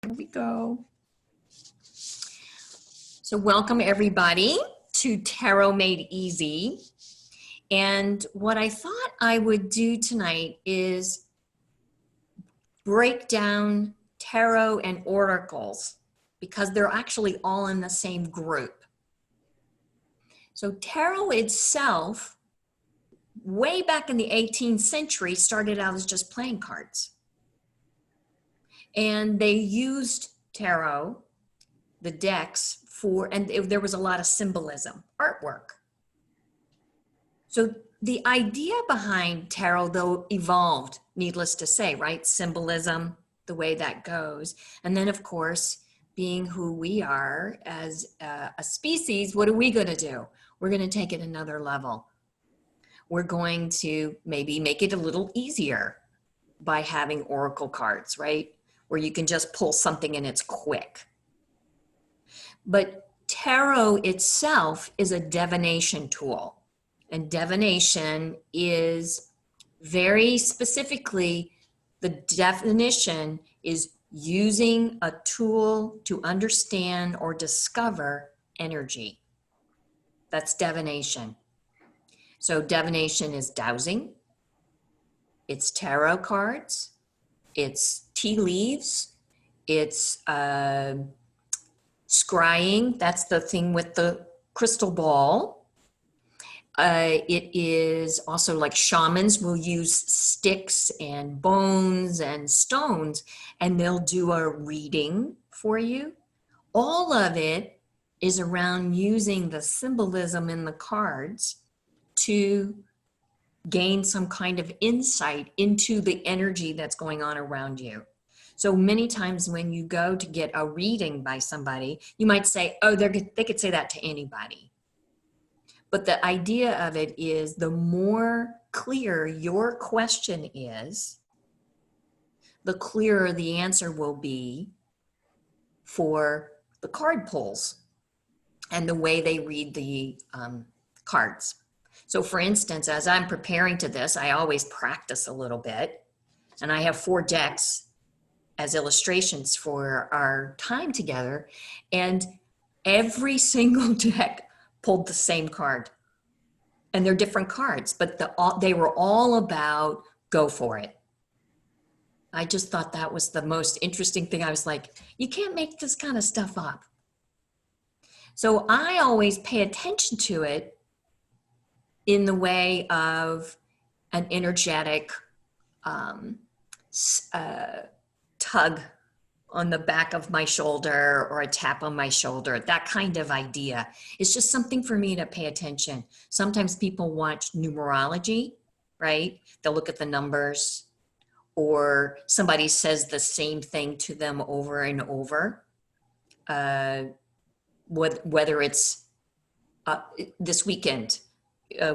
Here we go. So welcome everybody to Tarot Made Easy. And what I thought I would do tonight is break down tarot and oracles because they're actually all in the same group. So tarot itself, way back in the 18th century, started out as just playing cards. And they used tarot, the decks, there was a lot of symbolism, artwork. So the idea behind tarot, though, evolved, needless to say, right? Symbolism, the way that goes. And then, of course, being who we are as a species, what are we going to do? We're going to take it another level. We're going to maybe make it a little easier by having oracle cards, right? Where you can just pull something and it's quick. But tarot itself is a divination tool. And divination is very specifically, the definition is using a tool to understand or discover energy. That's divination. So divination is dowsing, it's tarot cards, it's tea leaves, it's scrying, that's the thing with the crystal ball. It is also like shamans will use sticks and bones and stones, and they'll do a reading for you. All of it is around using the symbolism in the cards to gain some kind of insight into the energy that's going on around you. So many times when you go to get a reading by somebody, you might say, oh, they could say that to anybody. But the idea of it is the more clear your question is, the clearer the answer will be for the card pulls and the way they read the cards. So for instance, as I'm preparing to this, I always practice a little bit, and I have 4 decks as illustrations for our time together, and every single deck pulled the same card. And they're different cards, but they were all about go for it. I just thought that was the most interesting thing. I was like, you can't make this kind of stuff up. So I always pay attention to it in the way of an energetic tug on the back of my shoulder or a tap on my shoulder, that kind of idea. It's just something for me to pay attention. Sometimes people watch numerology, right? They'll look at the numbers, or somebody says the same thing to them over and over. Whether it's this weekend,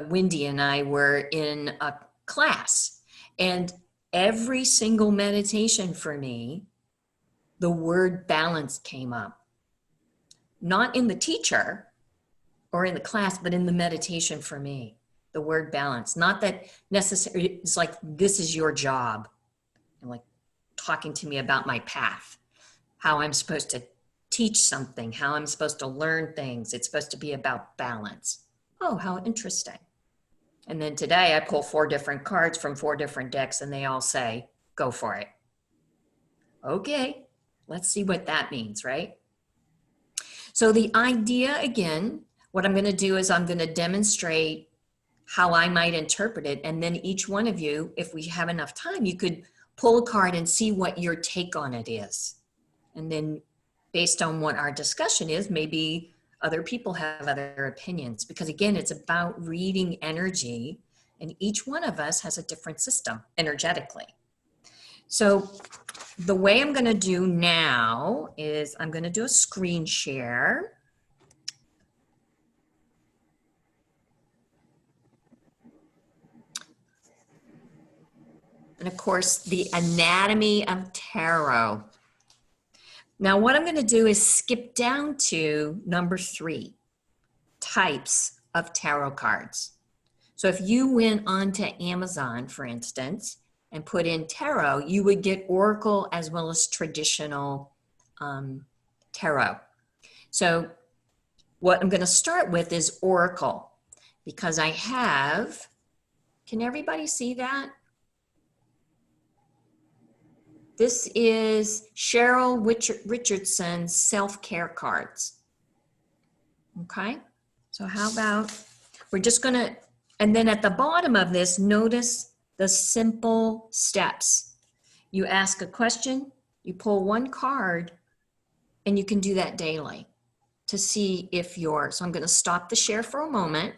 Wendy and I were in a class, and every single meditation for me, the word balance came up. Not in the teacher or in the class, but in the meditation for me, the word balance. Not that necessarily, it's like, this is your job. And like talking to me about my path, how I'm supposed to teach something, how I'm supposed to learn things. It's supposed to be about balance. Oh, how interesting. And then today I pull 4 different cards from 4 different decks, and they all say, go for it. Okay, let's see what that means, right? So the idea, again, what I'm going to do is I'm going to demonstrate how I might interpret it. And then each one of you, if we have enough time, you could pull a card and see what your take on it is. And then based on what our discussion is, maybe other people have other opinions, because again, it's about reading energy, and each one of us has a different system energetically. So the way I'm going to do now is I'm going to do a screen share. And of course, the anatomy of tarot. Now, what I'm going to do is skip down to number 3, types of tarot cards. So if you went onto Amazon, for instance, and put in tarot, you would get oracle as well as traditional tarot. So what I'm going to start with is Oracle, because I have, can everybody see that? This is Cheryl Richardson's self-care cards. Okay, so how about, we're just going to, and then at the bottom of this, notice the simple steps. You ask a question, you pull one card, and you can do that daily to see if you're, so I'm going to stop the share for a moment.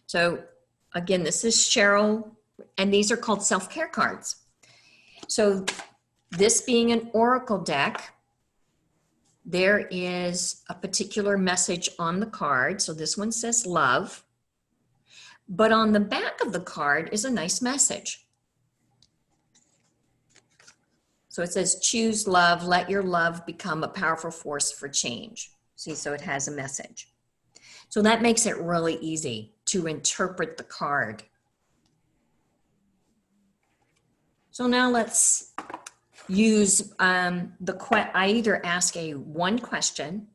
So again, this is Cheryl, and these are called self-care cards. So this being an oracle deck, there is a particular message on the card. So this one says love, but on the back of the card is a nice message. So it says, choose love, let your love become a powerful force for change. See, so it has a message. So that makes it really easy to interpret the card. So now let's use I either ask one question.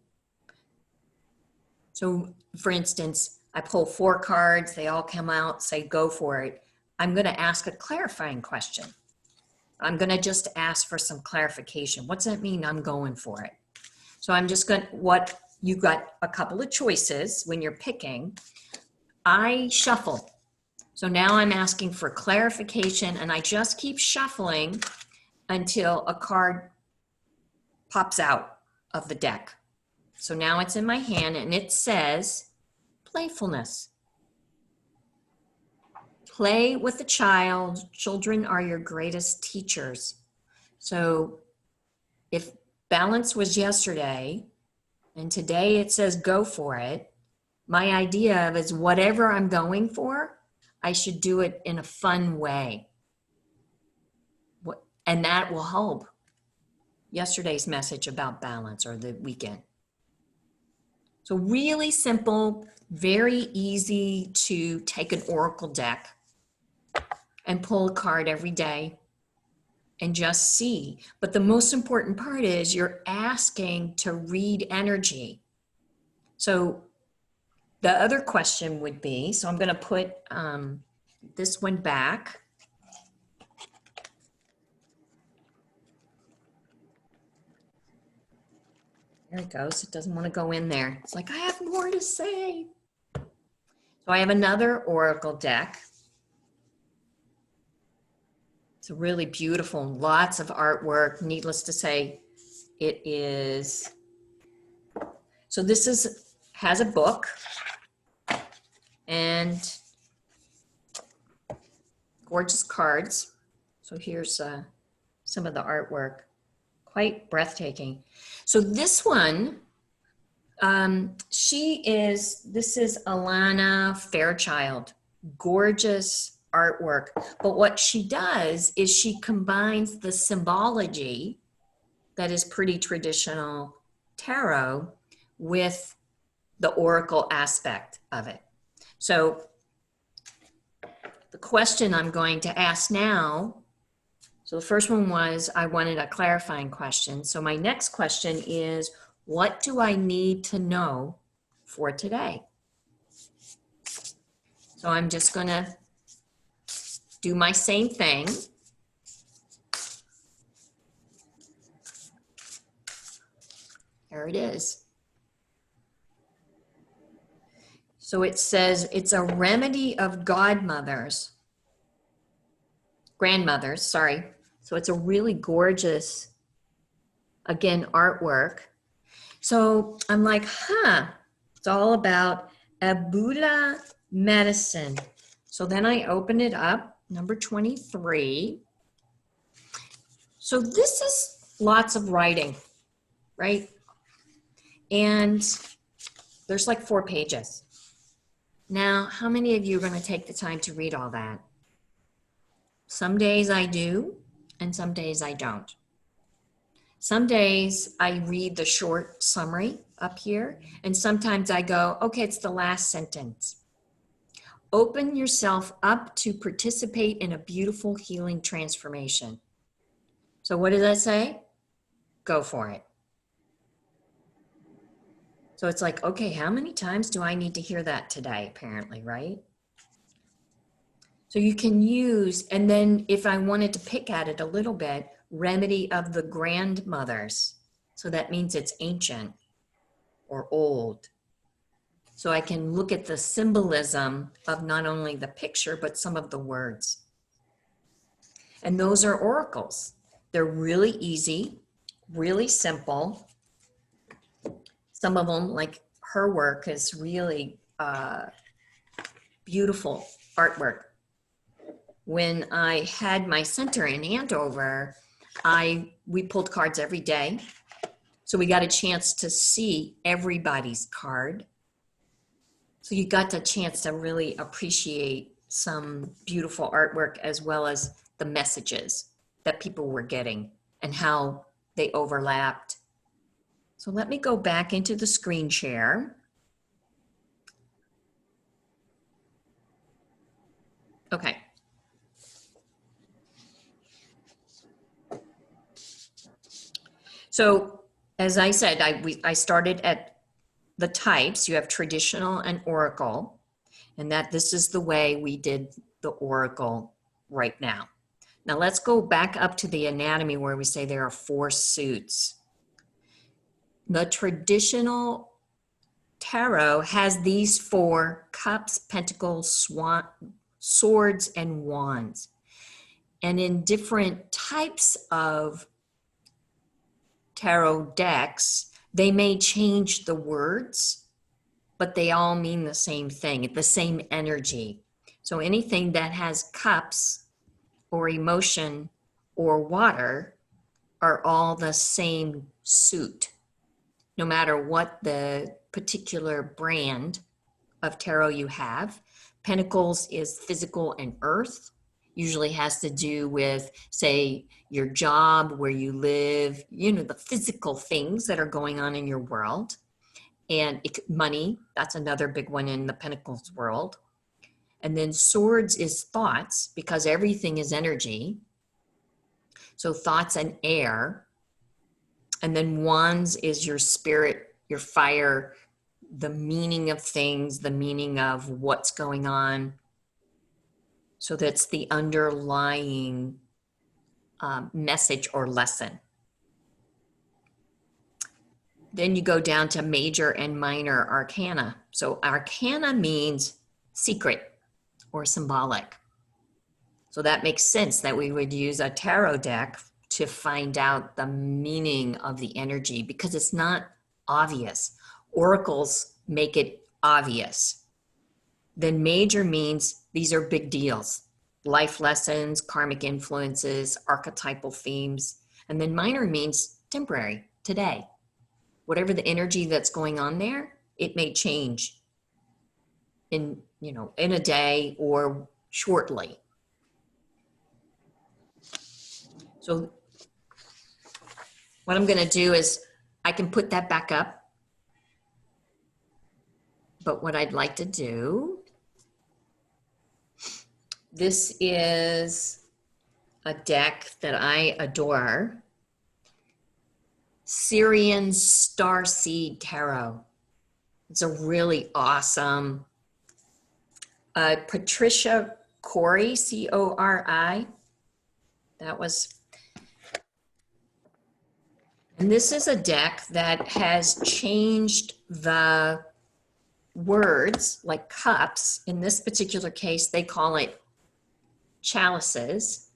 So for instance, I pull 4 cards, they all come out, say go for it. I'm going to ask a clarifying question. I'm going to just ask for some clarification. What's that mean? I'm going for it. So I'm just going to, you got a couple of choices when you're picking. I shuffle. So now I'm asking for clarification, and I just keep shuffling until a card pops out of the deck. So now it's in my hand and it says playfulness. Play with the child. Children are your greatest teachers. So if balance was yesterday and today it says go for it, my idea of is whatever I'm going for, I should do it in a fun way. And that will help yesterday's message about balance or the weekend. So really simple, very easy to take an oracle deck and pull a card every day and just see. But the most important part is you're asking to read energy. So the other question would be, so I'm going to put this one back. There it goes. It doesn't want to go in there. It's like, I have more to say. So I have another oracle deck. It's really beautiful, lots of artwork. Needless to say, it is. So this has a book and gorgeous cards. So here's some of the artwork, quite breathtaking. So this one, this is Alana Fairchild, gorgeous artwork. But what she does is she combines the symbology that is pretty traditional tarot with the oracle aspect of it. So the question I'm going to ask now, so the first one was, I wanted a clarifying question. So my next question is, what do I need to know for today? So I'm just going to do my same thing. There it is. So it says it's a remedy of grandmothers, sorry. So it's a really gorgeous, again, artwork. So I'm like, it's all about Ebola medicine. So then I open it up, number 23. So this is lots of writing, right? And there's like 4 pages. Now, how many of you are going to take the time to read all that? Some days I do, and some days I don't. Some days I read the short summary up here, and sometimes I go, okay, it's the last sentence. Open yourself up to participate in a beautiful healing transformation. So what does that say? go for it. So it's like, okay, how many times do I need to hear that today, apparently, right? So you can use, and then if I wanted to pick at it a little bit, remedy of the grandmothers. So that means it's ancient or old. So I can look at the symbolism of not only the picture, but some of the words. And those are oracles. They're really easy, really simple. Some of them, like her work, is really beautiful artwork. When I had my center in Andover, we pulled cards every day. So we got a chance to see everybody's card. So you got the chance to really appreciate some beautiful artwork as well as the messages that people were getting and how they overlapped. So let me go back into the screen share. Okay. So as I said, I started at the types. You have traditional and oracle, and that this is the way we did the oracle right now. Now let's go back up to the anatomy where we say there are 4 suits. The traditional tarot has these 4 cups, pentacles, swords, and wands. And in different types of tarot decks, they may change the words, but they all mean the same thing, the same energy. So anything that has cups or emotion or water are all the same suit, no matter what the particular brand of tarot you have. Pentacles is physical and earth, usually has to do with, say, your job, where you live, the physical things that are going on in your world. And money, that's another big one in the Pentacles world. And then swords is thoughts, because everything is energy. So thoughts and air. And then wands is your spirit, your fire, the meaning of things, the meaning of what's going on. So that's the underlying message or lesson. Then you go down to major and minor arcana. So arcana means secret or symbolic. So that makes sense that we would use a tarot deck to find out the meaning of the energy, because it's not obvious. Oracles make it obvious. Then major means these are big deals. Life lessons, karmic influences, archetypal themes. And then minor means temporary, today. Whatever the energy that's going on there, it may change in a day or shortly. So what I'm going to do is I can put that back up. But what I'd like to do, this is a deck that I adore. Syrian Starseed Tarot. It's a really awesome, Patricia Cori, C-O-R-I. And this is a deck that has changed the words, like cups. In this particular case, they call it chalices.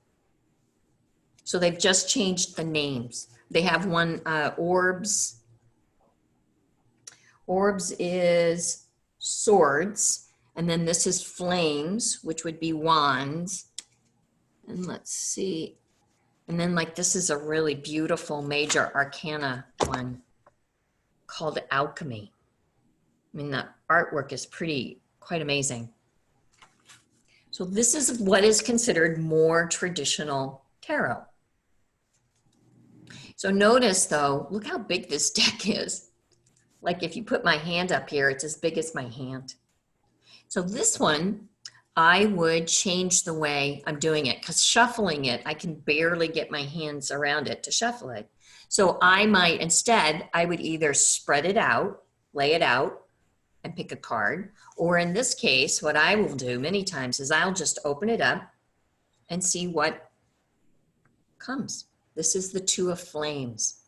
So they've just changed the names. They have one, orbs. Orbs is swords. And then this is flames, which would be wands. And let's see. And then this is a really beautiful major arcana one called alchemy. I mean, the artwork is quite amazing. So this is what is considered more traditional tarot. So notice though, look how big this deck is. Like if you put my hand up here, it's as big as my hand. So this one, I would change the way I'm doing it, because shuffling it, I can barely get my hands around it to shuffle it. So I might, instead, I would either spread it out, lay it out, and pick a card. Or in this case, what I will do many times is I'll just open it up and see what comes. This is the Two of Flames.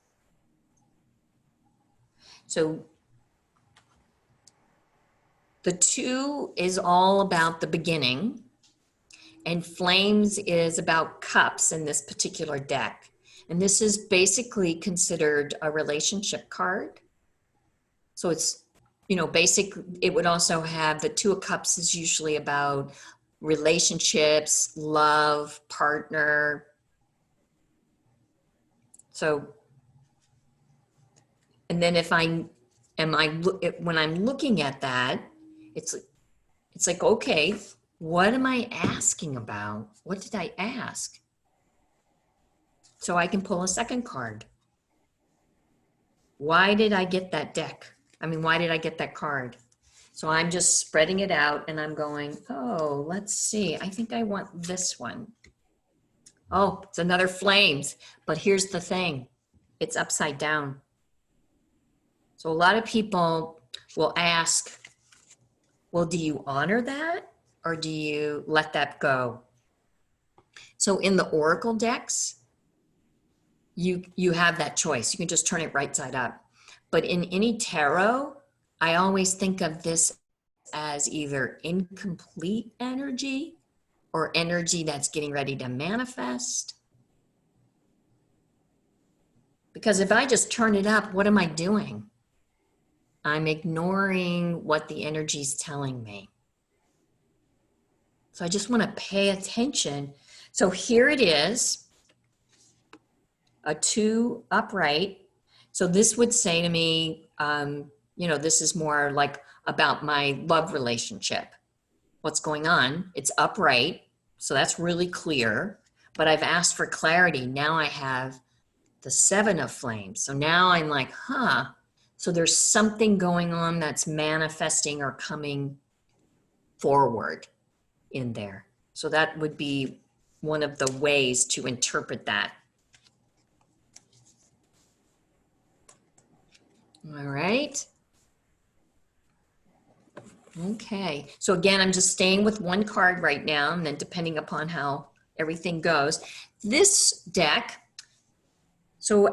So the two is all about the beginning, and flames is about cups in this particular deck. And this is basically considered a relationship card. So it's, basic. It would also have the Two of Cups is usually about relationships, love, partner. So, and then when I'm looking at that, it's like, okay, what am I asking about? What did I ask? So I can pull a second card. Why did I get that deck? Why did I get that card? So I'm just spreading it out and I'm going, oh, let's see. I think I want this one. Oh, it's another flames. But here's the thing. It's upside down. So a lot of people will ask, well, do you honor that or do you let that go? So in the Oracle decks, you have that choice. You can just turn it right side up. But in any tarot, I always think of this as either incomplete energy or energy that's getting ready to manifest. Because if I just turn it up, what am I doing? I'm ignoring what the energy's telling me. So I just want to pay attention. So here it is, a two upright. So this would say to me, this is more like about my love relationship. What's going on? It's upright. So that's really clear. But I've asked for clarity. Now I have the Seven of Flames. So now I'm like, so there's something going on that's manifesting or coming forward in there. So that would be one of the ways to interpret that. All right. Okay. So again, I'm just staying with one card right now, and then depending upon how everything goes. This deck, so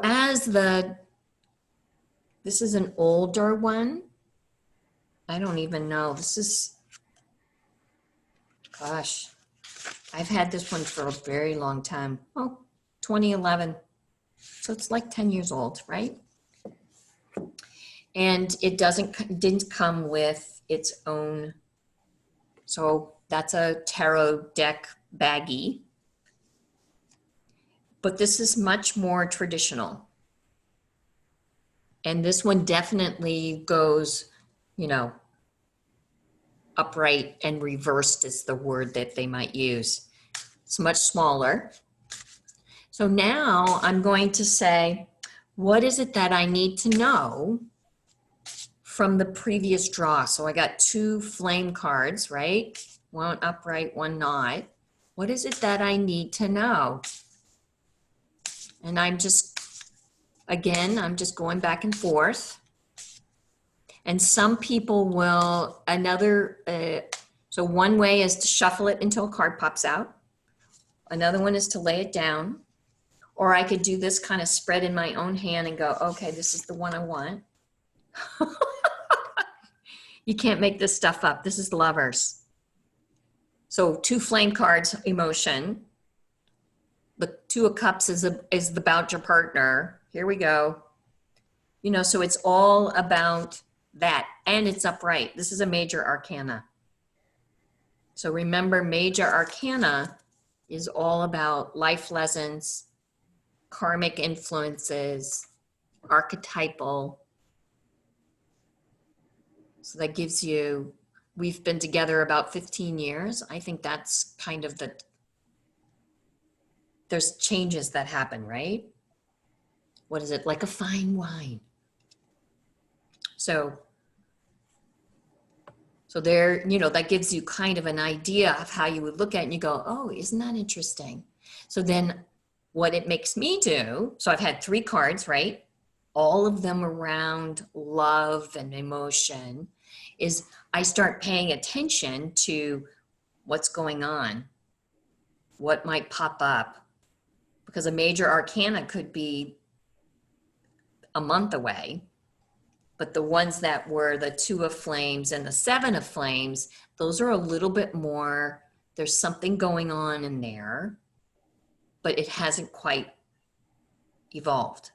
this is an older one. I don't even know. This is, gosh, I've had this one for a very long time. Oh, 2011. So it's like 10 years old, right? And it didn't come with its own. So that's a tarot deck baggie. But this is much more traditional. And this one definitely goes, upright and reversed is the word that they might use. It's much smaller. So now I'm going to say, what is it that I need to know from the previous draw? So I got two flame cards, right? One upright, one not. What is it that I need to know? And I'm just going back and forth. And some people will, so one way is to shuffle it until a card pops out. Another one is to lay it down. Or I could do this kind of spread in my own hand and go, okay, this is the one I want. You can't make this stuff up. This is Lovers. So two flame cards, emotion. The Two of Cups is about your partner. Here we go. So it's all about that. And it's upright. This is a major arcana. So remember, major arcana is all about life lessons, karmic influences, archetypal. So that gives you, we've been together about 15 years. I think that's kind of there's changes that happen, right? What is it? Like a fine wine. So there, that gives you kind of an idea of how you would look at it and you go, oh, isn't that interesting? So then what it makes me do, so I've had 3 cards, right? All of them around love and emotion, is I start paying attention to what's going on, what might pop up, because a major arcana could be a month away. But the ones that were the 2 of flames and the 7 of flames, those are a little bit more, there's something going on in there, but it hasn't quite evolved.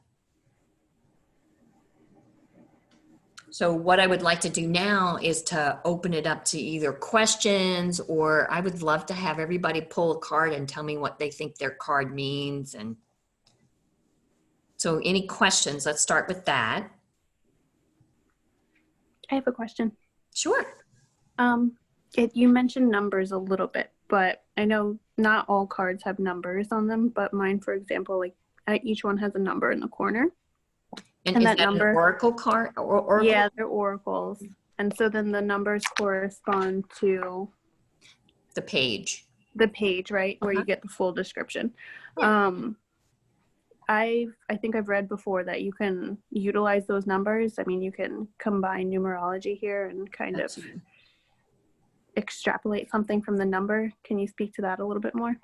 So what I would like to do now is to open it up to either questions, or I would love to have everybody pull a card and tell me what they think their card means. And so any questions? Let's start with that. I have a question. Sure. You mentioned numbers a little bit, but I know not all cards have numbers on them, but mine, for example, like each one has a number in the corner. And is that number an oracle card? Oracle? Yeah, they're oracles. And so then the numbers correspond to the page. The page, right? Where you get the full description. Yeah. I think I've read before that you can utilize those numbers. I mean, you can combine numerology here and kind of extrapolate something from the number. Can you speak to that a little bit more?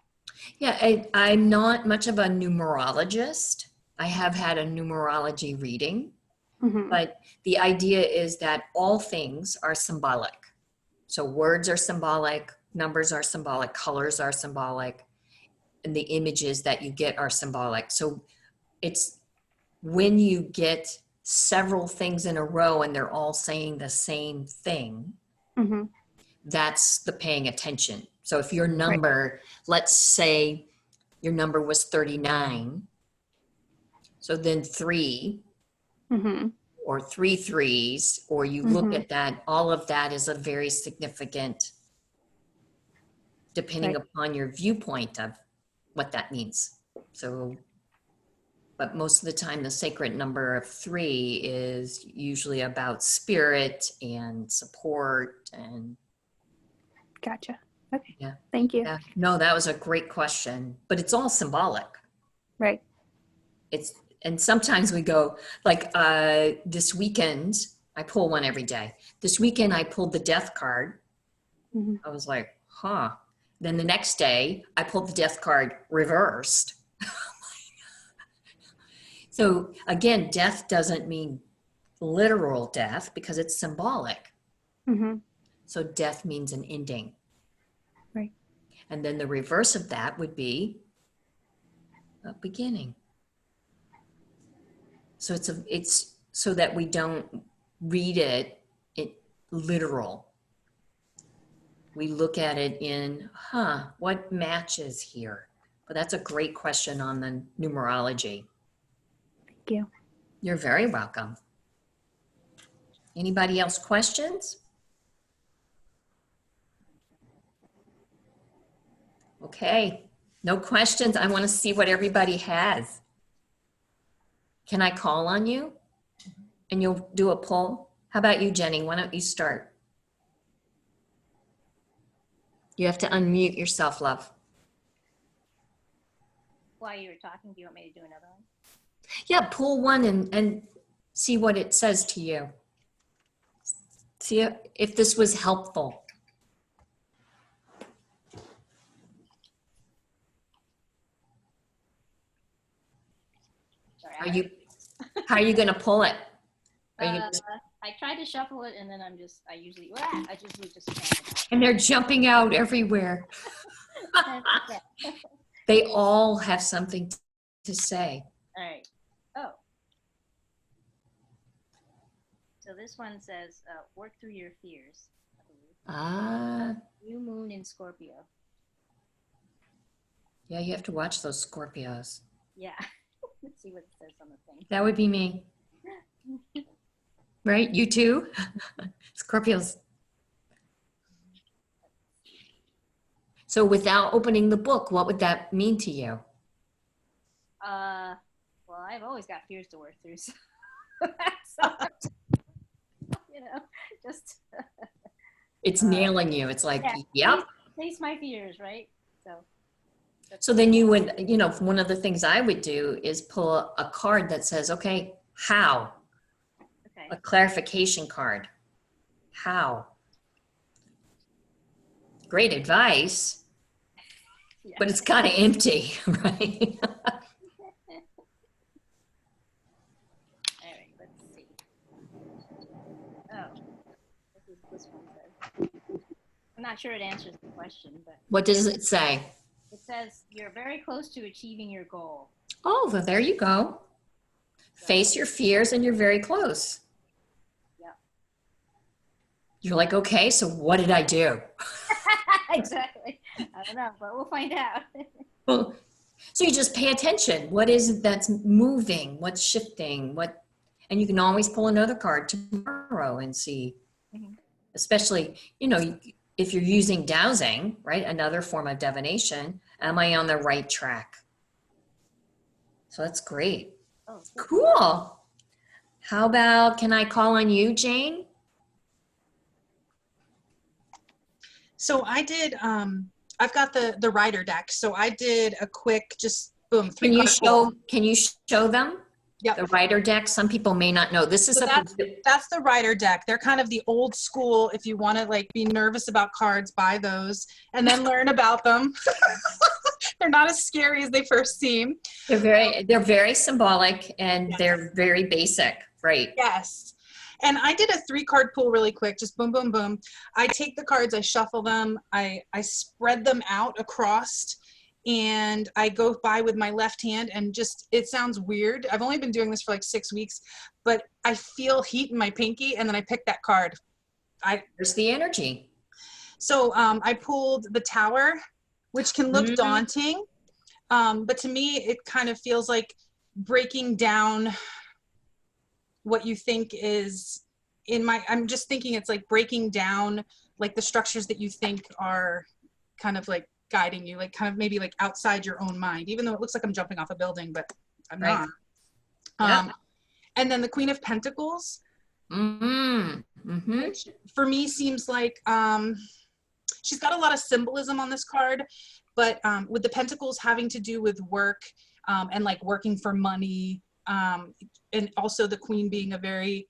Yeah, I'm not much of a numerologist. I have had a numerology reading, but the idea is that all things are symbolic. So words are symbolic, numbers are symbolic, colors are symbolic, and the images that you get are symbolic. So it's when you get several things in a row and they're all saying the same thing, that's the paying attention. So if your number, let's say your number was 39, so then 3 or 3 3s, or you look at that, all of that is a very significant, depending upon your viewpoint of what that means. So, but most of the time, the sacred number of 3 is usually about spirit and support and. Gotcha. Okay. Yeah. Thank you. Yeah. No, that was a great question, but it's all symbolic. Right. And sometimes we go like this weekend, I pull one every day. This weekend I pulled the death card. I was like, huh. Then the next day I pulled the death card reversed. So again, death doesn't mean literal death because it's symbolic. So death means an ending. Right. And then the reverse of that would be a beginning. So it's so that we don't read it literal. We look at it in, what matches here? But that's a great question on the numerology. Thank you. You're very welcome. Anybody else questions? Okay, no questions. I want to see what everybody has. Can I call on you and you'll do a poll? How about you, Jenny? Why don't you start? You have to unmute yourself, love. While you were talking, do you want me to do another one? Yeah, pull one and see what it says to you. See if this was helpful. Sorry, how are you going to pull it? I tried to shuffle it and then I usually just. And they're jumping out everywhere. They all have something to say. All right. Oh. So this one says, work through your fears, I believe. New moon in Scorpio. Yeah, you have to watch those Scorpios. Yeah. Let's see what it says on the thing. That would be me. Right? You too? Scorpios. So without opening the book, what would that mean to you? Well, I've always got fears to work through. So, just. It's nailing you. It's like, yep. Face my fears, right? So. So then you would, one of the things I would do is pull a card that says, okay, how? Okay. A clarification card. How? Great advice, Yeah. but it's kind of empty, right? All right, let's see. Oh, this one says. I'm not sure it answers the question, but What does it say? it says you're very close to achieving your goal. Oh, well, there you go. So, Face your fears and you're very close. yeah. You're like, okay, so what did I do? Exactly. I don't know, but we'll find out. Well, so you just pay attention. What is it that's moving? What's shifting? And you can always pull another card tomorrow and see, Mhm. especially, if you're using dowsing, right? Another form of divination. Am I on the right track? So that's great. Oh, good. Cool. How about, can I call on you, Jane? So I did, I've got the rider deck. So I did a quick, just boom, Can you card pull. can you show them? Yep. The rider deck? Some people may not know. This is So that's the rider deck. They're kind of the old school. If you want to like be nervous about cards, buy those and then learn about them. They're not as scary as they first seem. they're very symbolic and Yes. they're very basic, right? Yes. And I did a 3-card pull really quick, just boom, boom, boom. I take the cards, I shuffle them, I spread them out across, and I go by with my left hand and just, it sounds weird. I've only been doing this for like 6 weeks, but I feel heat in my pinky and then I pick that card. There's the energy. So I pulled the Tower, which can look daunting, but to me, it kind of feels like breaking down what you think is I'm just thinking it's like breaking down like the structures that you think are kind of like guiding you, like kind of maybe like outside your own mind, even though it looks like I'm jumping off a building, but I'm Right. not. Yeah. And then the Queen of Pentacles, which for me seems like she's got a lot of symbolism on this card, but with the Pentacles having to do with work and like working for money, and also the Queen being a very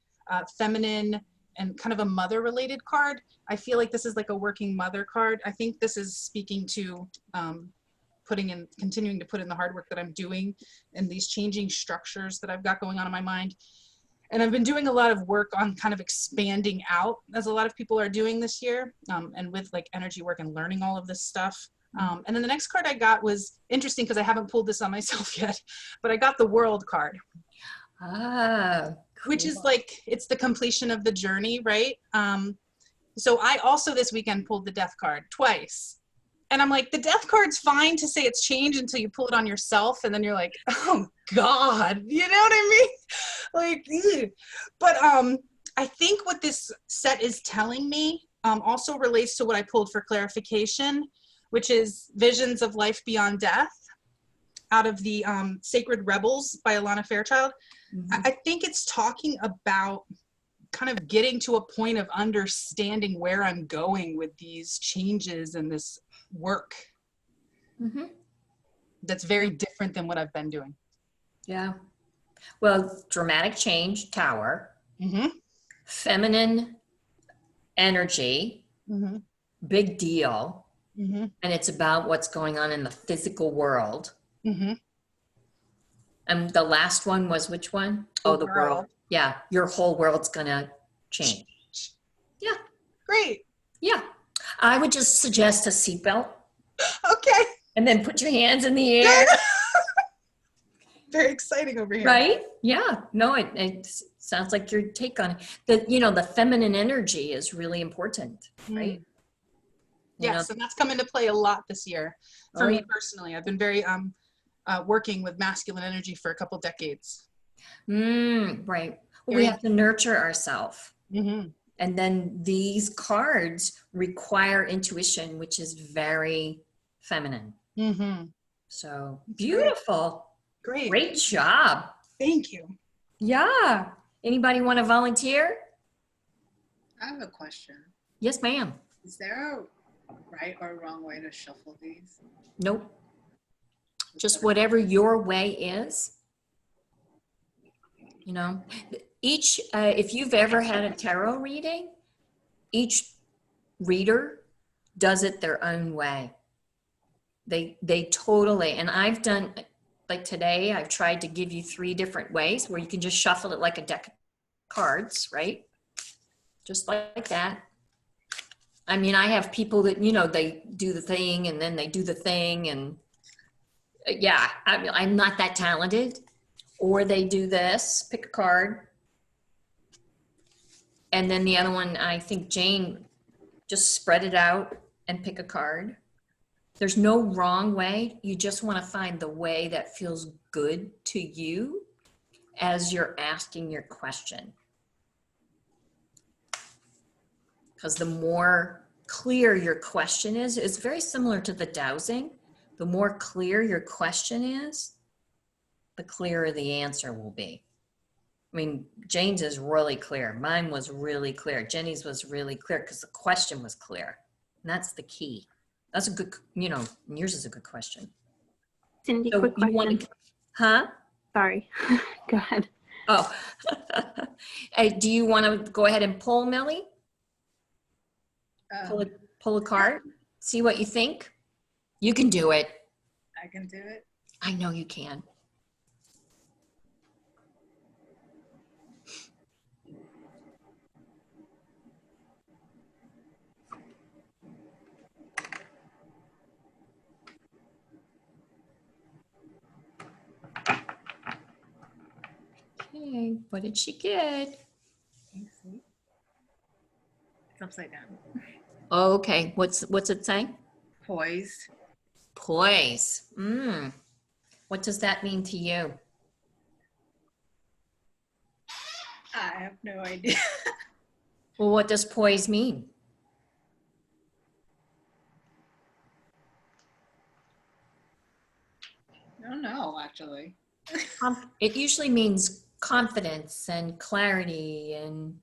feminine and kind of a mother related card. I feel like this is like a working mother card. I think this is speaking to continuing to put in the hard work that I'm doing and these changing structures that I've got going on in my mind. And I've been doing a lot of work on kind of expanding out, as a lot of people are doing this year, and with like energy work and learning all of this stuff. And then the next card I got was interesting because I haven't pulled this on myself yet, but I got the World card. Cool. Which is like, it's the completion of the journey, right? So I also this weekend pulled the Death card twice. And I'm like, the Death card's fine to say it's change until you pull it on yourself. And then you're like, oh God, you know what I mean? Like, ew. But I think what this set is telling me also relates to what I pulled for clarification, which is Visions of Life Beyond Death out of the Sacred Rebels by Alana Fairchild. I think it's talking about kind of getting to a point of understanding where I'm going with these changes and this work that's very different than what I've been doing. Yeah. Well, dramatic change, Tower, feminine energy, big deal. And it's about what's going on in the physical world. And the last one was which one? Oh, the world. Yeah. Your whole world's going to change. Yeah. Great. Yeah. I would just suggest a seatbelt. Okay. And then put your hands in the air. Very exciting over here. Right? Yeah. No, it sounds like your take on it. The feminine energy is really important, right? Yes, and that's come into play a lot this year for me personally. I've been very working with masculine energy for a couple decades. Right. Well, we have to nurture ourselves. And then these cards require intuition, which is very feminine. So beautiful. Great job. Thank you. Yeah. Anybody want to volunteer? I have a question. Yes, ma'am. Is there a right or wrong way to shuffle these? Nope. just whatever your way is. You know, each, if you've ever had a tarot reading, each reader does it their own way. They totally, and I've done, like today, I've tried to give you 3 different ways where you can just shuffle it like a deck of cards, right? Just like that. I mean, I have people that, you know, they do the thing and then they do the thing, and yeah, I'm not that talented. Or they do this, pick a card. And then the other one, I think Jane, just spread it out and pick a card. There's no wrong way. You just want to find the way that feels good to you as you're asking your question. Because the more clear your question is, it's very similar to the dowsing. The more clear your question is, the clearer the answer will be. I mean, Jane's is really clear. Mine was really clear. Jenny's was really clear because the question was clear. And that's the key. That's a good, you know, yours is a good question. Cindy, So quick you question. want to, huh? Sorry. Go ahead. Oh, do you want to go ahead and pull, Millie? Pull a card, see what you think. You can do it. I can do it. I know you can. Okay, what did she get? You see? It's upside down. Okay, what's it saying? Poised. Poise. What does that mean to you? I have no idea. Well, what does poise mean? I don't know, actually. It usually means confidence and clarity and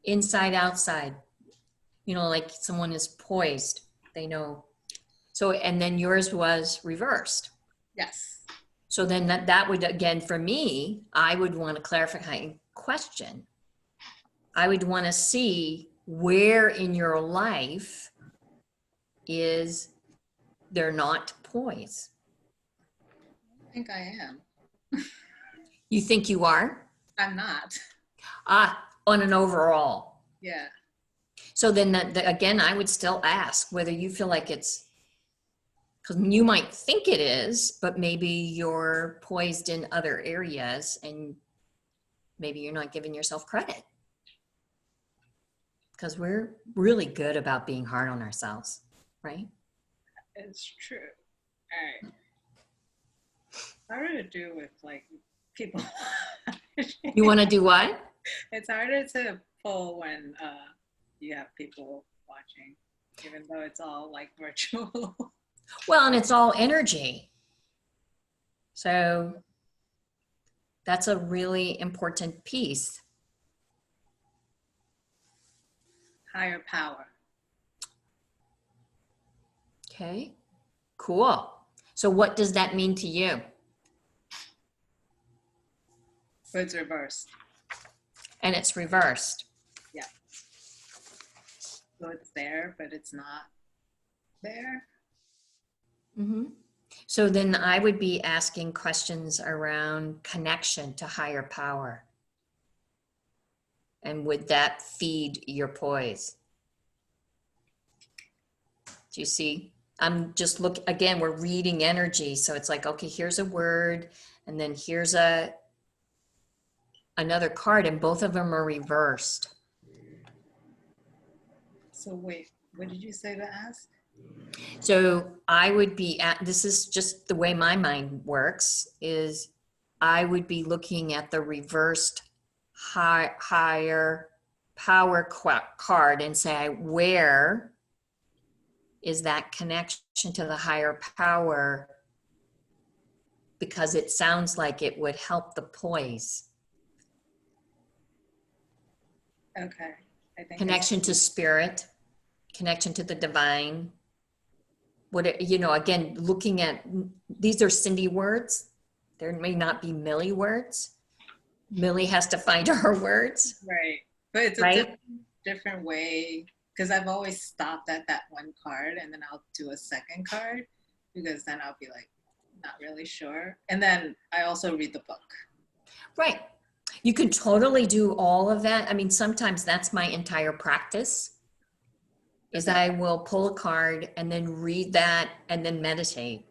inside outside. You know, like someone is poised, they know. So, and then yours was reversed. Yes. So then that would, again, for me, I would want to clarify question. I would want to see where in your life is there not poise. I think I am. You think you are? I'm not. On an overall. Yeah. So then again, I would still ask whether you feel like it's, because you might think it is, but maybe you're poised in other areas and maybe you're not giving yourself credit. Because we're really good about being hard on ourselves, right? It's true. All right. Harder to do with like people. You want to do what? It's harder to pull when you have people watching, even though it's all like virtual. Well, and it's all energy. So that's a really important piece. Higher power. Okay, cool. So what does that mean to you? So it's reversed. And it's reversed. Yeah. So it's there, but it's not there. Mm-hmm. So then I would be asking questions around connection to higher power. And would that feed your poise? Do you see? I'm just again, we're reading energy. So it's like, okay, here's a word, and then here's another card, and both of them are reversed. So wait, what did you say to ask? So I would be this is just the way my mind works, is I would be looking at the reversed higher power card and say, where is that connection to the higher power? Because it sounds like it would help the poise. Okay. I think Connection to spirit, connection to the divine. again, looking at, these are Cindy words. There may not be Millie words. Millie has to find her words. Right. But it's a Right? different way, because I've always stopped at that one card and then I'll do a second card, because then I'll be like, not really sure. And then I also read the book. Right. You can totally do all of that. I mean, sometimes that's my entire practice, is I will pull a card and then read that and then meditate,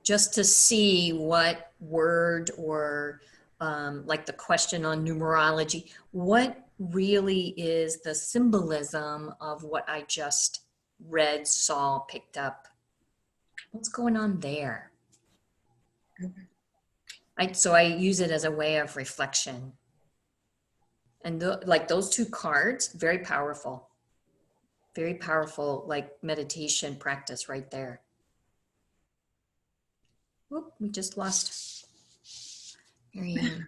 just to see what word or like the question on numerology, what really is the symbolism of what I just read, saw, picked up. What's going on there? So I use it as a way of reflection. And like those two cards, very powerful, like meditation practice right there. Whoop, we just lost Marianne.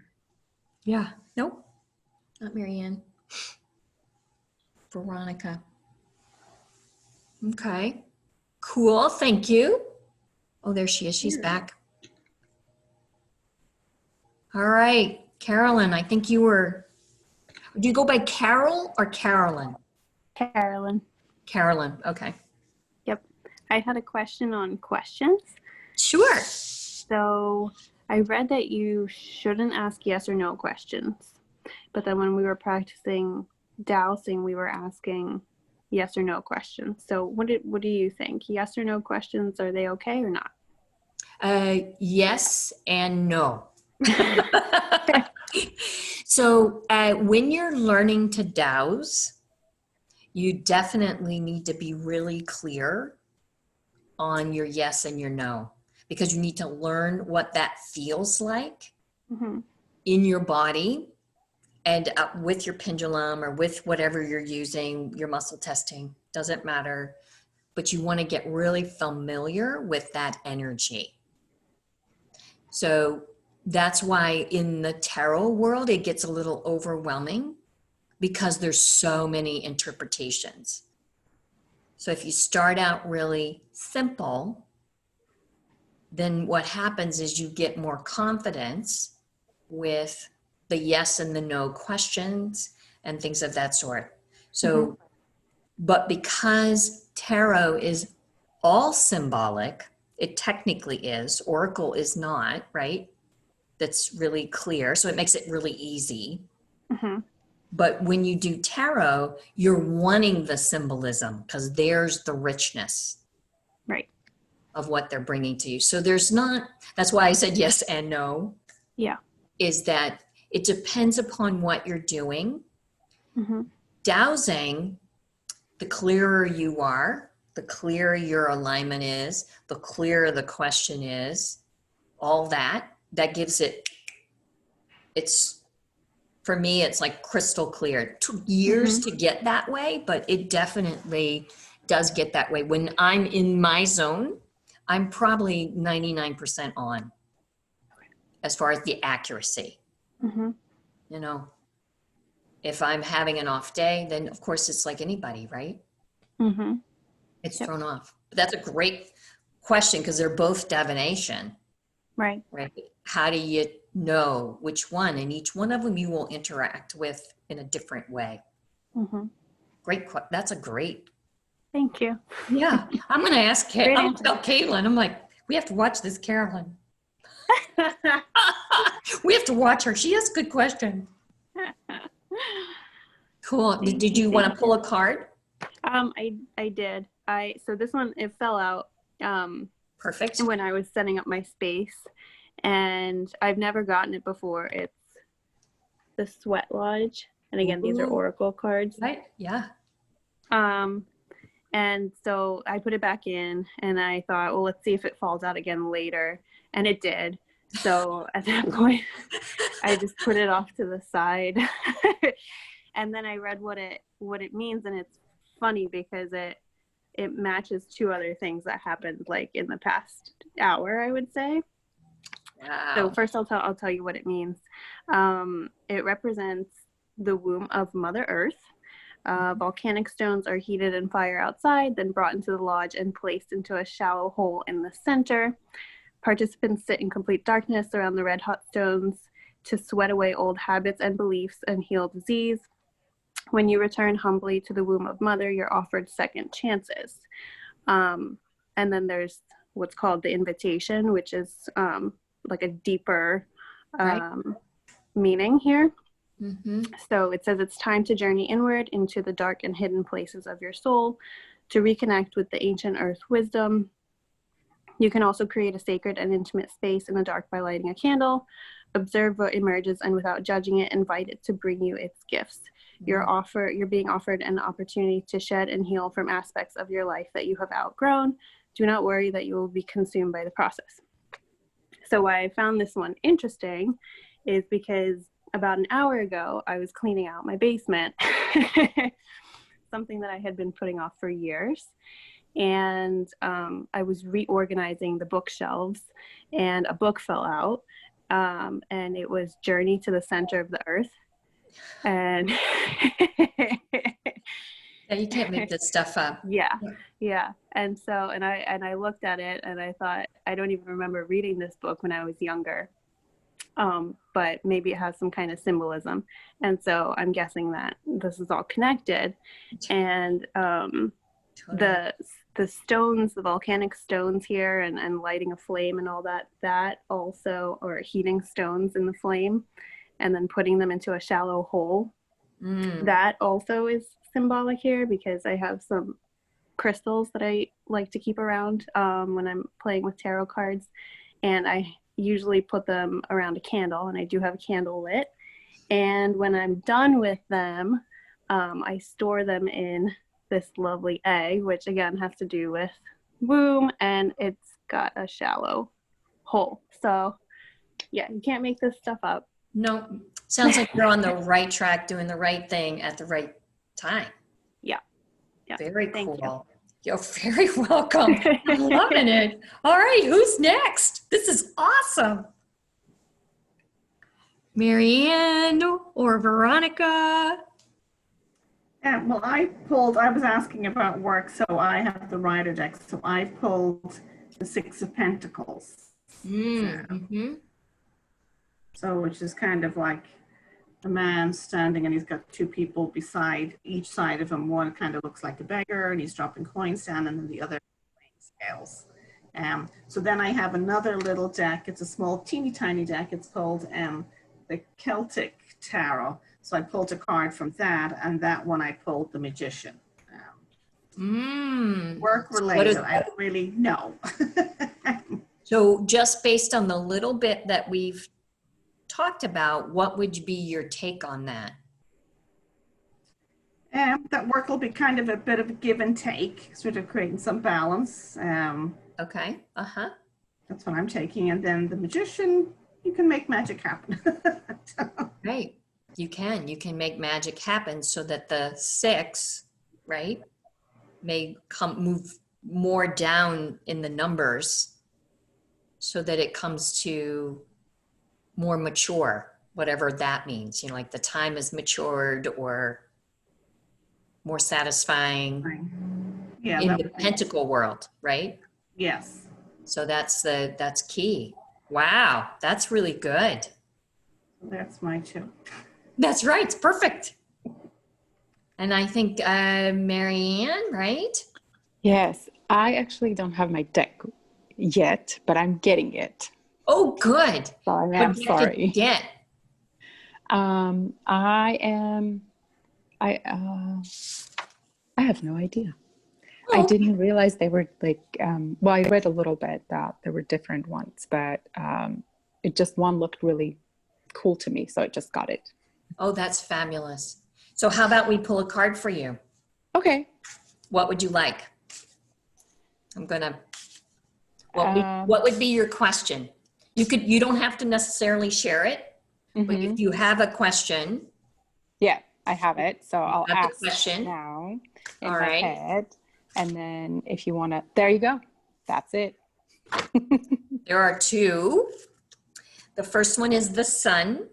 Yeah, nope, not Marianne. Veronica. Okay, cool, thank you. Oh, there she is, she's back. All right, Carolyn, I think you were, do you go by Carol or Carolyn? Carolyn. Carolyn, okay. Yep. I had a question on questions. Sure. So I read that you shouldn't ask yes or no questions. But then when we were practicing dowsing, we were asking yes or no questions. So what do you think? Yes or no questions, are they okay or not? Yes and no. So when you're learning to dowse, you definitely need to be really clear on your yes and your no, because you need to learn what that feels like in your body and with your pendulum or with whatever you're using, your muscle testing, doesn't matter. But you want to get really familiar with that energy. So that's why in the tarot world, it gets a little overwhelming because there's so many interpretations. So if you start out really simple, then what happens is you get more confidence with the yes and the no questions and things of that sort. So, but because tarot is all symbolic, it technically is, oracle is not, right? That's really clear. So it makes it really easy. But when you do tarot, you're wanting the symbolism because there's the richness. Right. Of what they're bringing to you. So there's not, that's why I said yes and no. Yeah. Is that it depends upon what you're doing. Dowsing, the clearer you are, the clearer your alignment is, the clearer the question is, all that gives it, it's, for me, it's like crystal clear. It took years to get that way, but it definitely does get that way. When I'm in my zone, I'm probably 99% on as far as the accuracy. You know, if I'm having an off day, then of course it's like anybody, right? It's thrown off. But that's a great question because they're both divination. Right. How do you know which one? And each one of them you will interact with in a different way. Great. That's a great. Thank you. Yeah. I'm going to ask I'm going to tell Caitlin. I'm like, we have to watch this Carolyn. We have to watch her. She has good questions. Cool. Did you want to pull a card? I did. So this one, it fell out. Perfect. When I was setting up my space, and I've never gotten it before. It's the Sweat Lodge, and again, these are oracle cards. Right. Yeah. And so I put it back in, and I thought, well, let's see if it falls out again later, and it did. So at that point, I just put it off to the side, and then I read what it means, and it's funny because it matches two other things that happened like in the past hour, I would say. Wow. So first I'll tell you what it means. It represents the womb of Mother Earth. Volcanic stones are heated in fire outside, then brought into the lodge and placed into a shallow hole in the center. Participants sit in complete darkness around the red hot stones to sweat away old habits and beliefs and heal disease. When you return humbly to the womb of mother, you're offered second chances. And then there's what's called the invitation, which is like a deeper meaning here. Mm-hmm. So it says it's time to journey inward into the dark and hidden places of your soul to reconnect with the ancient earth wisdom. You can also create a sacred and intimate space in the dark by lighting a candle. Observe what emerges and without judging it, invite it to bring you its gifts. You're being offered an opportunity to shed and heal from aspects of your life that you have outgrown. Do not worry that you will be consumed by the process. So why I found this one interesting is because about an hour ago, I was cleaning out my basement, something that I had been putting off for years. And I was reorganizing the bookshelves and a book fell out. And it was Journey to the Center of the Earth. And Yeah, you can't make this stuff up. yeah. And so, and I looked at it and I thought, I don't even remember reading this book when I was younger. But maybe it has some kind of symbolism. And so I'm guessing that this is all connected. And the stones, the volcanic stones here and lighting a flame and all that also, or heating stones in the flame and then putting them into a shallow hole. That also is symbolic here because I have some crystals that I like to keep around when I'm playing with tarot cards. And I usually put them around a candle, and I do have a candle lit. And when I'm done with them, I store them in this lovely egg, which again has to do with womb, and it's got a shallow hole. So yeah, you can't make this stuff up. No, sounds like you're on the right track, doing the right thing at the right time. Yeah. Very Thank cool. You're very welcome. I'm loving it. All right, who's next? This is awesome. Marianne or Veronica? Well, I was asking about work, so I have the Rider deck. So I pulled the Six of Pentacles. Mm-hmm. So, which is kind of like a man standing and he's got two people beside each side of him. One kind of looks like a beggar and he's dropping coins down, and then the other weighing scales. So then I have another little deck. It's a small, teeny tiny deck. It's called the Celtic Tarot. So I pulled a card from that, and that one I pulled the Magician. Work related, I don't really know. So just based on the little bit that we've talked about, what would be your take on that? That work will be kind of a bit of a give and take, sort of creating some balance. Okay. That's what I'm taking. And then the Magician, you can make magic happen. Right. You can make magic happen so that the 6, right, may move more down in the numbers so that it comes to more mature, whatever that means, like the time is matured or more satisfying in the pentacle world, right? Yes. So that's key. Wow, that's really good. That's my 2. That's right. It's perfect. And I think Marianne, right? Yes, I actually don't have my deck yet, but I'm getting it. Oh, good. So I'm What sorry. did you get? I have no idea. I didn't realize they were like, well, I read a little bit that there were different ones, but it just one looked really cool to me. So I just got it. Oh, that's fabulous. So how about we pull a card for you? Okay. What would you like? What would be your question? You don't have to necessarily share it, but if you have a question. Yeah, I have it. So I'll ask the question now in All my right. head. And then if you want to, there you go. That's it. There are 2. The first one is the sun.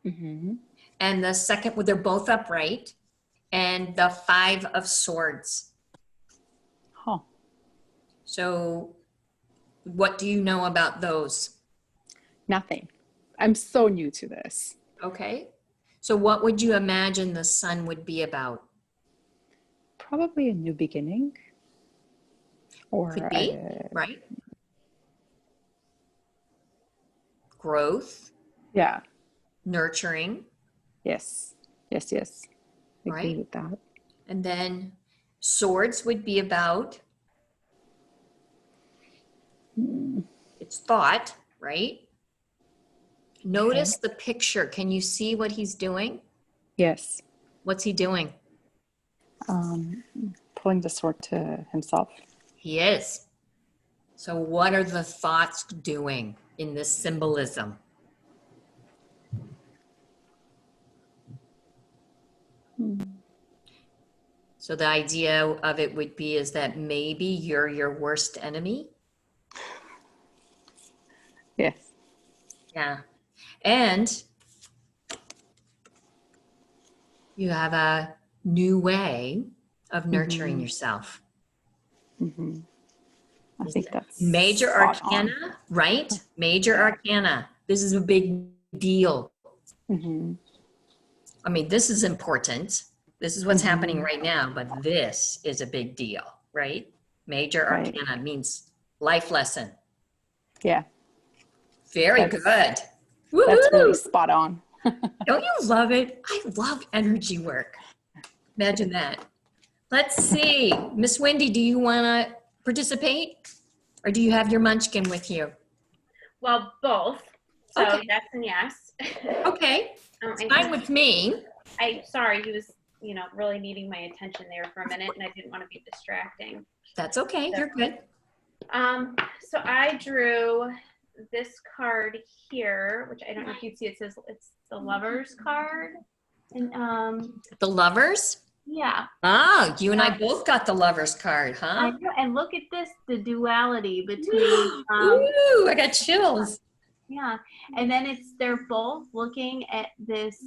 Mm-hmm. And the second, they're both upright. and the 5 of Swords. Huh. So what do you know about those? Nothing. I'm so new to this. Okay. So what would you imagine the Sun would be about? Probably a new beginning. Or Could be, right? Growth, yeah. nurturing, Yes. Yes, yes. I agree Right. with that. and then Swords would be about Hmm. it's thought, right? Notice the picture. Can you see what he's doing? Yes. What's he doing? Pulling the sword to himself. He is. So what are the thoughts doing in this symbolism? Hmm. So the idea of it would be is that maybe you're your worst enemy. Yes. Yeah. And you have a new way of nurturing Mhm. yourself. Hmm. I think that's Major spot on. Arcana, right? Major Yeah. Arcana. This is a big deal. Hmm. I mean, this is important. This is what's happening Mhm. right now, but this is a big deal, right? Major Right. Arcana means life lesson. Yeah. Very That's- good. That's really Woohoo! spot on. Don't you love it? I love energy work. Imagine that. Let's see. Miss Wendy, do you want to participate? Or do you have your munchkin with you? Well, both. So Okay. yes and yes. Okay. It's I fine think- with me. sorry, he was, really needing my attention there for a minute, and I didn't want to be distracting. That's okay. You're good. So I drew this card here, which I don't know if you'd see. It says it's the Lovers card, and The lovers? yeah. Ah, you and I both got the lovers card, I huh? know, and look at this, the duality between Ooh, I got chills. yeah, and then they're both looking at this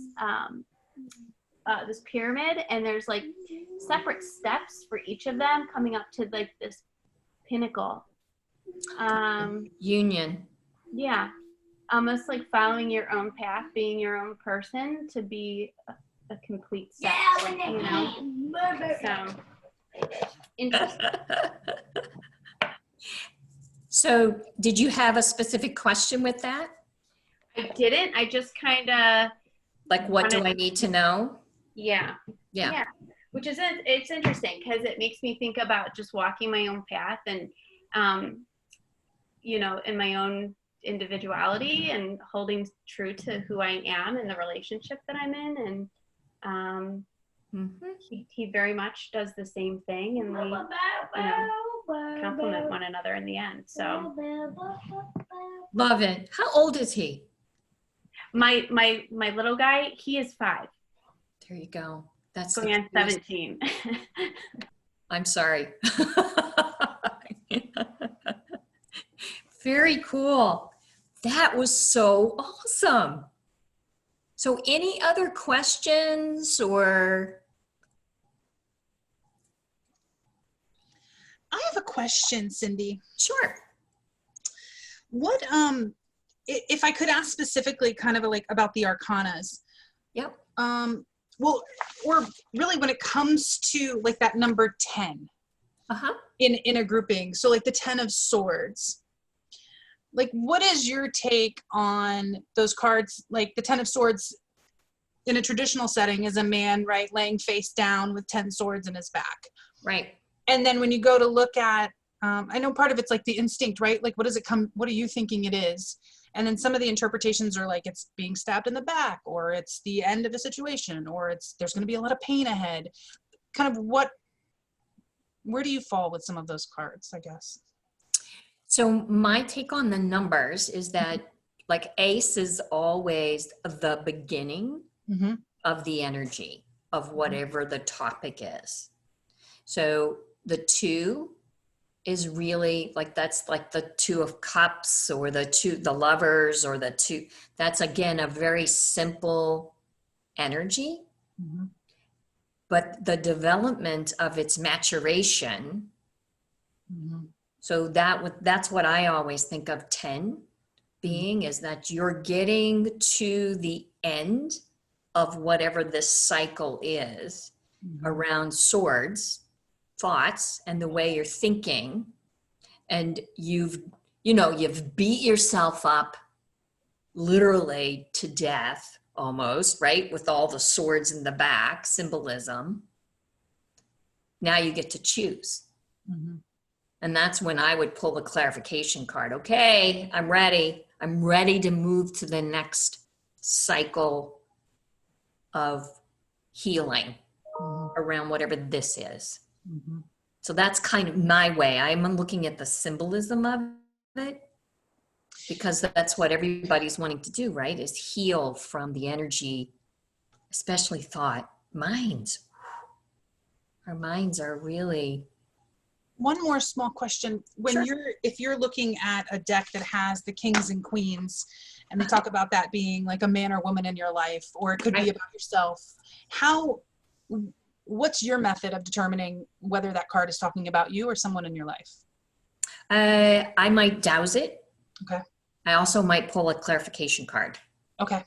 this pyramid, and there's like separate steps for each of them coming up to like this pinnacle. Union. Yeah, almost like following your own path, being your own person to be a complete set. So interesting. So did you have a specific question with that? I didn't. I just kind of Like, what do I need to know? yeah. Yeah. Which is it's interesting because it makes me think about just walking my own path and in my own individuality and holding true to who I am and the relationship that I'm in, and he very much does the same thing, and we complement one another in the end. So Love it. How old is he? my little guy, he is 5. There you go. That's Going on 17. I'm sorry. Very cool. That was so awesome. So any other questions or? I have a question, Cindy. Sure. What if I could ask specifically kind of like about the arcanas? Yep. Well, or really when it comes to like that number 10 in a grouping. So like the 10 of Swords. Like, what is your take on those cards? Like the 10 of Swords in a traditional setting is a man, right, laying face down with 10 swords in his back. Right. And then when you go to look at, I know part of it's like the instinct, right? Like, what are you thinking it is? And then some of the interpretations are like it's being stabbed in the back, or it's the end of a situation, or there's going to be a lot of pain ahead. Kind of where do you fall with some of those cards, I guess? So my take on the numbers is that like ace is always the beginning of the energy of whatever the topic is. So the 2 is really like, that's like the 2 of cups or the lovers or the 2. That's again, a very simple energy. but the development of its maturation. Mhm. So that's what I always think of 10 being, is that you're getting to the end of whatever this cycle is around swords, thoughts, and the way you're thinking. And you've beat yourself up literally to death almost, right? With all the swords in the back, symbolism. Now you get to choose. Mhm. And that's when I would pull the clarification card. Okay, I'm ready. I'm ready to move to the next cycle of healing around whatever this is. Mhm. So that's kind of my way. I'm looking at the symbolism of it, because that's what everybody's wanting to do, right? Is heal from the energy, especially thought. Minds. Our minds are really... One more small question. When Sure. if you're looking at a deck that has the kings and queens, and they talk about that being like a man or woman in your life, or it could be about yourself, what's your method of determining whether that card is talking about you or someone in your life? I might douse it. Okay. I also might pull a clarification card. Okay.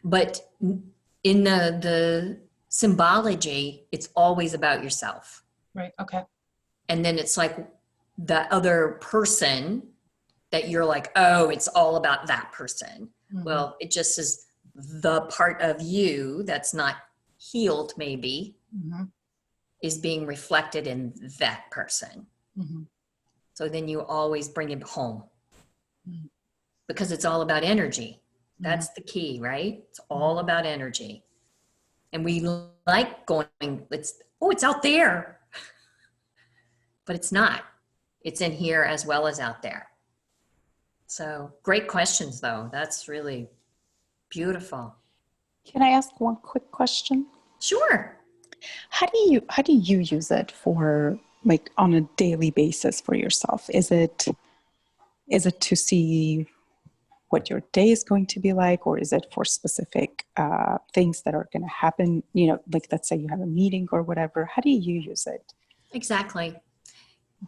But in the symbology, it's always about yourself. Right. Okay. And then it's like the other person that you're like, oh, it's all about that person. Mhm. Well, it just is the part of you that's not healed, maybe, Mhm. is being reflected in that person. Mhm. So then you always bring it home, Mhm. because it's all about energy. That's the key, right? It's all about energy. And we like going, it's out there. But it's not. It's in here as well as out there. So great questions, though. That's really beautiful. Can I ask one quick question? Sure. How do you use it for, like, on a daily basis for yourself? Is it to see what your day is going to be like, or is it for specific things that are going to happen? You know, like, let's say you have a meeting or whatever. How do you use it? Exactly.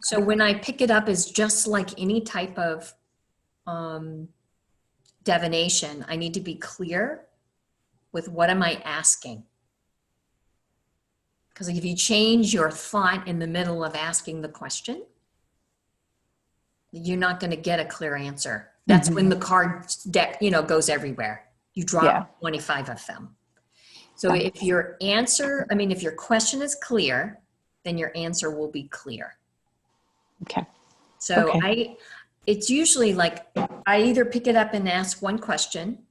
So when I pick it up as just like any type of divination, I need to be clear with what am I asking. Because if you change your thought in the middle of asking the question, you're not going to get a clear answer. That's when the card deck, goes everywhere. You drop 25 of them. So if your question is clear, then your answer will be clear. Okay. So Okay. it's usually like, I either pick it up and ask one question.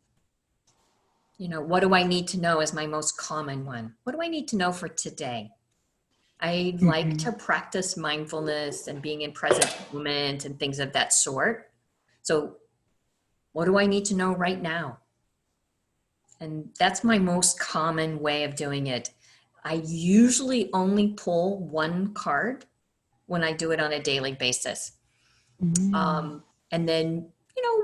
What do I need to know is my most common one. What do I need to know for today? I like to practice mindfulness and being in present moment and things of that sort. So what do I need to know right now? And that's my most common way of doing it. I usually only pull one card when I do it on a daily basis. And then,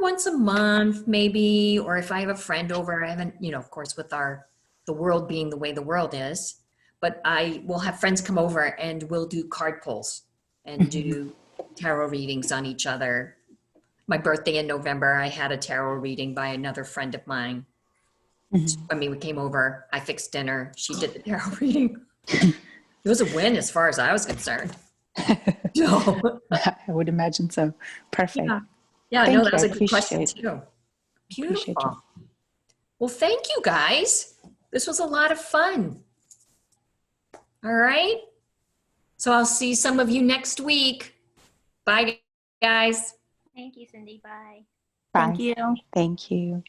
once a month maybe, or if I have a friend over, I haven't, of course, with the world being the way the world is, but I will have friends come over and we'll do card pulls and do tarot readings on each other. My birthday in November, I had a tarot reading by another friend of mine. We came over, I fixed dinner, she did the tarot reading. It was a win as far as I was concerned. So, I would imagine so. Perfect. Yeah, Thank that was you. a good question too. Beautiful. Well, thank you guys. This was a lot of fun. All right. So I'll see some of you next week. Bye, guys. Thank you, Cindy. Bye. Bye. Thank you. Thank you.